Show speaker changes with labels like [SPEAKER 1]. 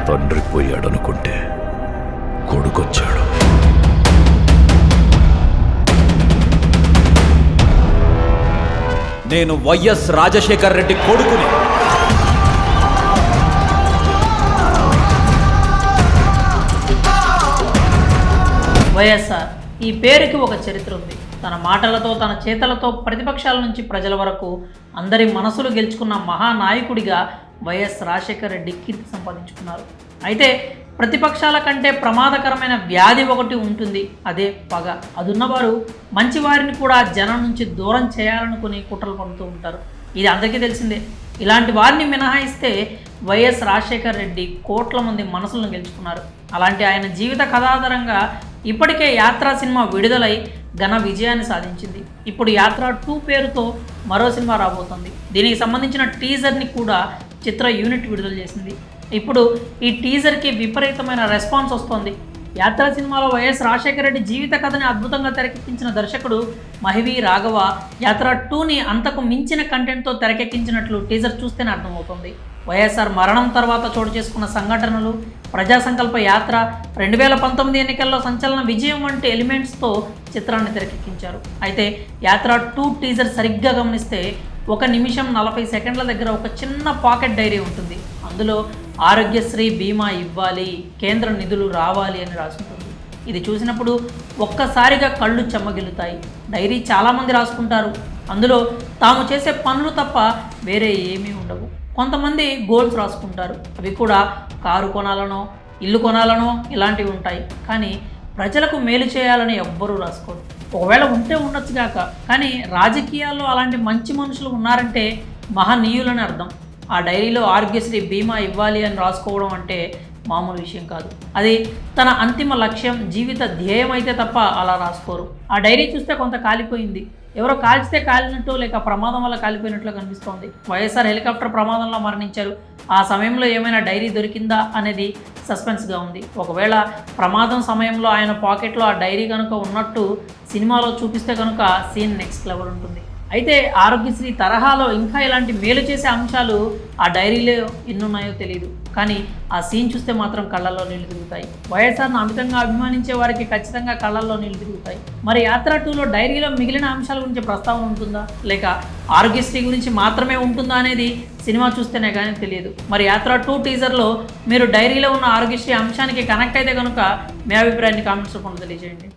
[SPEAKER 1] తండ్రి పోయాడనుకుంటే కొడుకొచ్చాడు.
[SPEAKER 2] నేను వైఎస్ రాజశేఖర్ రెడ్డి కొడుకుని.
[SPEAKER 3] వైఎస్ఆర్ ఈ పేరుకి ఒక చరిత్ర ఉంది. తన మాటలతో, తన చేతలతో ప్రతిపక్షాల నుంచి ప్రజల వరకు అందరి మనసులు గెలుచుకున్న మహానాయకుడిగా వైఎస్ రాజశేఖర్ రెడ్డి కీర్తి సంపాదించుకున్నారు. అయితే ప్రతిపక్షాల కంటే ప్రమాదకరమైన వ్యాధి ఒకటి ఉంటుంది, అదే పగ. అదున్నవారు మంచివారిని కూడా జనం నుంచి దూరం చేయాలనుకుని కుట్రలు పడుతూ ఉంటారు. ఇది అందరికీ తెలిసిందే. ఇలాంటి వారిని మినహాయిస్తే వైఎస్ రాజశేఖర్ రెడ్డి కోట్ల మంది మనసులను గెలుచుకున్నారు. అలాంటి ఆయన జీవిత కథాధారంగా ఇప్పటికే యాత్ర సినిమా విడుదలై ఘన విజయాన్ని సాధించింది. ఇప్పుడు యాత్ర 2 పేరుతో మరో సినిమా రాబోతుంది. దీనికి సంబంధించిన టీజర్ని కూడా చిత్ర యూనిట్ విడుదల చేసింది. ఇప్పుడు ఈ టీజర్కి విపరీతమైన రెస్పాన్స్ వస్తోంది. యాత్ర సినిమాలో వైఎస్ రాజశేఖర రెడ్డి జీవిత కథని అద్భుతంగా తెరకెక్కించిన దర్శకుడు మహివి రాఘవ యాత్ర 2ని అంతకు మించిన కంటెంట్తో తెరకెక్కించినట్లు టీజర్ చూస్తేనే అర్థమవుతుంది. వైఎస్ఆర్ మరణం తర్వాత చోటు చేసుకున్న సంఘటనలు, ప్రజా సంకల్ప యాత్ర, 2019 ఎన్నికల్లో సంచలన విజయం వంటి ఎలిమెంట్స్తో చిత్రాన్ని తెరకెక్కించారు. అయితే యాత్ర 2 టీజర్ సరిగ్గా గమనిస్తే 1 నిమిషం 40 సెకండ్ల దగ్గర ఒక చిన్న పాకెట్ డైరీ ఉంటుంది. అందులో ఆరోగ్యశ్రీ బీమా ఇవ్వాలి, కేంద్ర నిధులు రావాలి అని రాసుంటుంది. ఇది చూసినప్పుడు ఒక్కసారిగా కళ్ళు చెమ్మగిలుతాయి. డైరీ చాలామంది రాసుకుంటారు. అందులో తాము చేసే పనులు తప్ప వేరే ఏమీ ఉండవు. కొంతమంది గోల్స్ రాసుకుంటారు. అవి కూడా కారు కొనాలనో, ఇల్లు కొనాలనో ఇలాంటివి ఉంటాయి. కానీ ప్రజలకు మేలు చేయాలని ఎవ్వరూ రాసుకోరు. ఒకవేళ ఉంటే ఉండొచ్చుగాక, కానీ రాజకీయాల్లో అలాంటి మంచి మనుషులు ఉన్నారంటే మహనీయులని అర్థం. ఆ డైరీలో ఆరోగ్యశ్రీ బీమా ఇవ్వాలి అని రాసుకోవడం అంటే మామూలు విషయం కాదు. అది తన అంతిమ లక్ష్యం, జీవిత ధ్యేయం అయితే తప్ప అలా రాసుకోరు. ఆ డైరీ చూస్తే కొంత కాలిపోయింది. ఎవరో కాల్చితే కాలినట్టు లేక ప్రమాదం వల్ల కాలిపోయినట్లు కనిపిస్తోంది. వైఎస్ఆర్ హెలికాప్టర్ ప్రమాదంలో మరణించారు. ఆ సమయంలో ఏమైనా డైరీ దొరికిందా అనేది సస్పెన్స్గా ఉంది. ఒకవేళ ప్రమాదం సమయంలో ఆయన పాకెట్లో ఆ డైరీ కనుక ఉన్నట్టు సినిమాలో చూపిస్తే కనుక సీన్ నెక్స్ట్ లెవెల్ ఉంటుంది. అయితే ఆరోగ్యశ్రీ తరహాలో ఇంకా ఇలాంటి మేలు చేసే అంశాలు ఆ డైరీలో ఎన్నున్నాయో తెలియదు. కానీ ఆ సీన్ చూస్తే మాత్రం కళ్ళల్లో నీళ్లు తిరుగుతాయి. వైఎస్ఆర్ను అమితంగా అభిమానించే వారికి ఖచ్చితంగా కళ్ళల్లో నీళ్లు తిరుగుతాయి. మరి యాత్ర 2లో డైరీలో మిగిలిన అంశాల గురించి ప్రస్తావన ఉంటుందా, లేక ఆరోగ్యశ్రీ గురించి మాత్రమే ఉంటుందా అనేది సినిమా చూస్తేనే కానీ తెలియదు. మరి యాత్ర 2 టీజర్లో మీరు డైరీలో ఉన్న ఆరోగ్యశ్రీ అంశానికి కనెక్ట్ అయితే కనుక మీ అభిప్రాయాన్ని కామెంట్స్ రూపంలో తెలియజేయండి.